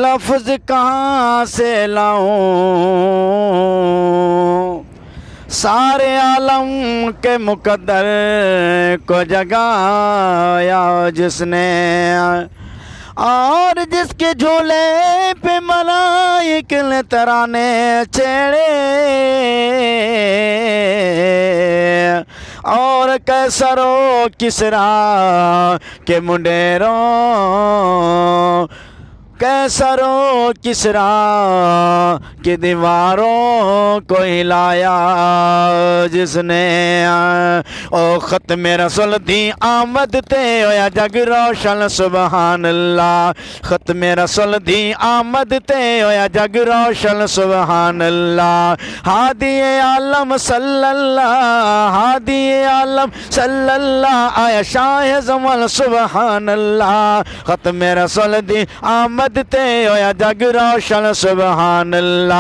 لفظ کہاں سے لاؤں، سارے عالم کے مقدر کو جگایا جس نے، اور جس کے جھولے پہ ملائک نے ترانے چھیڑے، اور کیسر و کسریٰ کے منڈیروں، کیسر و کسریٰ کی دیواروں کو ہلایا جس نے، او ختم رسول دی آمد تے ہویا جگ روشن سبحان اللہ، ختم رسول دی آمد تے ہویا جگ روشن سبحان اللہ، ہادی عالم صلی اللہ، ہادی عالم صلی اللہ، آیا شاہ زمان سبحان اللہ، ختم رسول دی آمد تے ہویا جگ روشن سبحان اللہ۔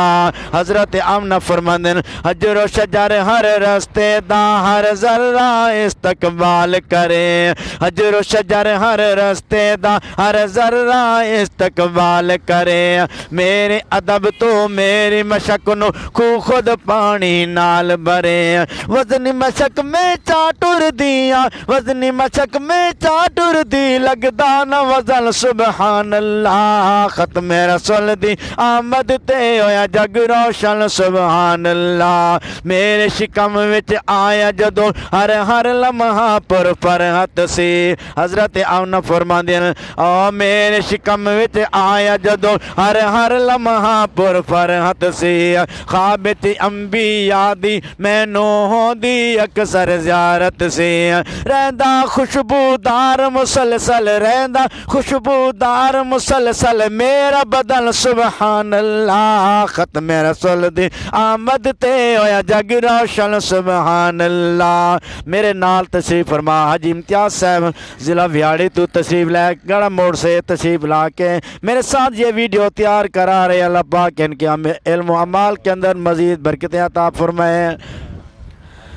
حضرت آمنہ فرماندن حجر و شجر ہر رستے دا ہر ذرہ استقبال کرے، حجر و شجر ہر رستے دا ہر ذرہ استقبال کرے، میرے ادب تو میری مشق نو کو خود پانی نال بھرے، وزنی مشق میں چاٹر دیا، وزنی مشق میں چاٹر دی، لگدا نہ وزن سبحان اللہ، ختم رسول دی آمد تے ہویا جگ روشن سبحان اللہ، میرے شکم وچ آیا جدوں ہر ہر لمحہ پر فرحت سی، حضرت آمنہ فرماندے ہیں او میرے شکم وچ آیا جدوں ہر ہر لمحہ پر فرحت سی، خواب تے انبیاء دی مینوں ہوندی اکثر زیارت سی، رہندا خوشبودار مسلسل، رہندا خوشبودار مسلسل میرا بدن سبحان اللہ، ختم رسول دی آمد تے ہویا جگ روشن سبحان اللہ۔ میرے نال تشریف فرما حاجی امتیاز صاحب ضلع ویاڑی تو تشریف لے گڑا موڑ سے تشریف لا کے میرے ساتھ یہ ویڈیو تیار کرا رہے، اللہ پاک ان کے علم و عمال کے اندر مزید برکتیں عطا فرمائے۔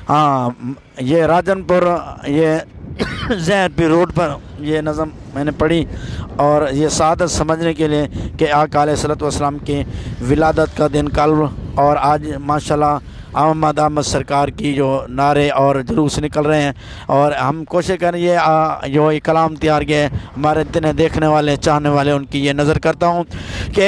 ہاں یہ راجن پور یہ زہر پی روڈ پر یہ نظم میں نے پڑھی، اور یہ سعادت سمجھنے کے لیے کہ آقا علیہ السلام کی ولادت کا دن کل، اور آج ماشاءاللہ احمد سرکار کی جو نعرے اور جلوس نکل رہے ہیں، اور ہم کوشش کریں یہ جو کلام تیار کیا ہے ہمارے دن دیکھنے والے چاہنے والے ان کی یہ نظر کرتا ہوں کہ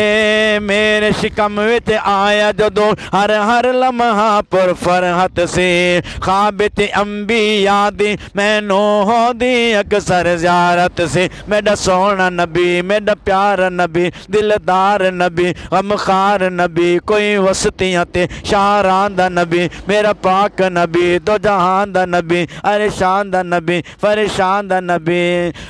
میرے شکم وچ آیا جدوں ہر ہر لمحہ پر فرحت سے، خواب تے انبیاء دی مینوں ہوندی اکثر زیارت سے، میرا سونا نبی، میرا پیارا نبی، دلدار نبی، غمخوار نبی، کوئی وسطیاں تے شاہراں دا نبی، میرا پاک نبی، دو جہان دا نبی، ارشان دا نبی، فرشان دا نبی،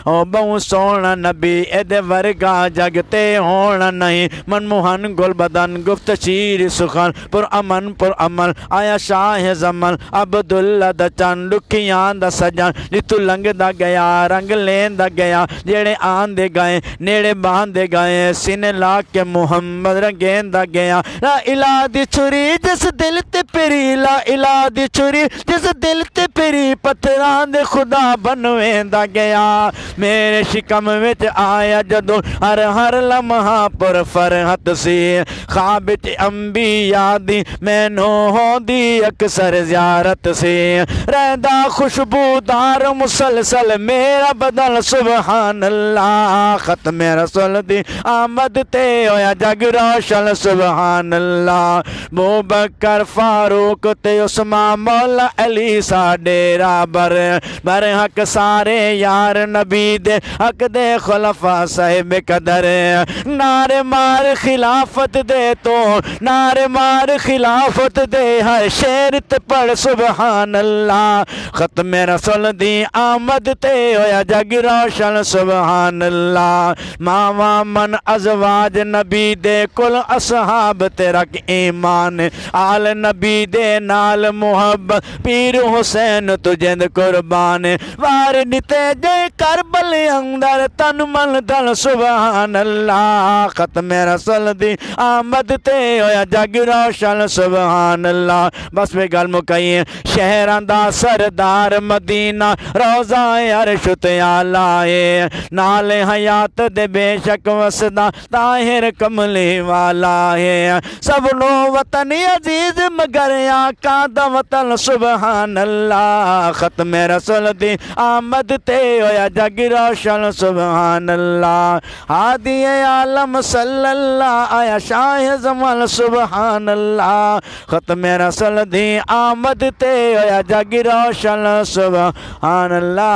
او بہو سونا نبی، ایدے ورگا جگتے ہونا نہیں، من موہن گل بدن گفت شیر سخن، پر امن آیا شاہ زمن، عبداللہ دا چند لکھیان دا سجن، جتو لنگ دا گیا رنگ لین دا گیا، جیڑے آن دے گئے نیڑے باندھ دے گئے، سینے لا کے محمد رنگین دا گیا، لا الہ دی چھری جس دل تے پری، لا الہ دی چھری جس دل تے پری، پتھران دے خدا بنویں دا گیا، میرے شکم وچ آیا جدوں ہر ہر لمحہ پر فرحت سی، خواب تے انبیاء دی مینوں ہوندی اکثر زیارت سی، رہندا خوشبودار مسلسل میرا بدن سبحان اللہ، ختم رسول دی آمد تے ہویا جگ روشن سبحان اللہ، ابوبکر فاروق تے عثمان مولا علی ساڈے رابر، بر حق سارے یار نبی دے حق دے خلفاء صاحب قدر، نعرے مار خلافت دے تو نعرے مار خلافت دے، ہر شیر تے پڑھ سبحان اللہ، ختم رسول دی آمد تے ہویا جگ روشن سبحان اللہ، ماوا من ازواج نبی دے کل اصحاب تے رکھ ایمان، آل نبی نبی دے نال محبت پیر حسین تجھے قربان وار نتے جے کربل اندر تن من دل سبحان اللہ ختم رسول دی آمد تے ہویا جگ روشن سبحان اللہ بس میں گل مکئی شہران دا سردار مدینہ روزہ عرش تے آلائے نال حیات دے بے شک وسدا طاہر کملی والا ہے سب نو وطن عزیز مگر آقا دا وطن سبحان اللہ ختم رسول دی آمد تے ہویا جگ روشن سبحان اللہ ہادی عالم صلی اللہ آیا شاہ زمان سبحان اللہ ختم رسول دی آمد تے ہویا جگ روشن سبحان اللہ